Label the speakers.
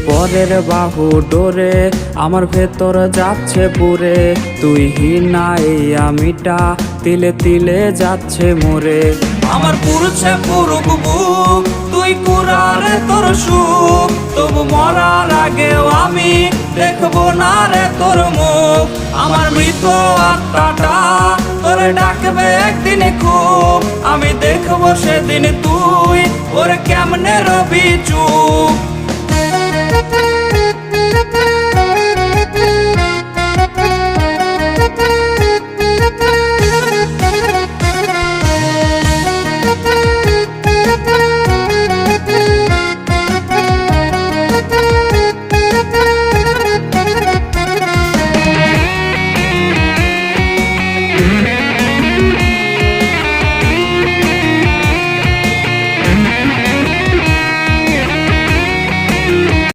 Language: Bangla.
Speaker 1: পরের বাহু ডোরে আমার ভেতর যাচ্ছে পুরে। তুই হিনা এই আমিটা তিলে তিলে যাচ্ছে মোরে।
Speaker 2: আমার পুরুষে পুরুক বুক, তুই কুরারে তোর সুখ, তবু মরার আগেও আমি দেখবো না রে তোর মুখ। আমার মৃত আত্মাটা তোরে ডাকবে একদিন খুব, আমি দেখবো সেদিন তুই ওরে কেমনে রবি চুপ।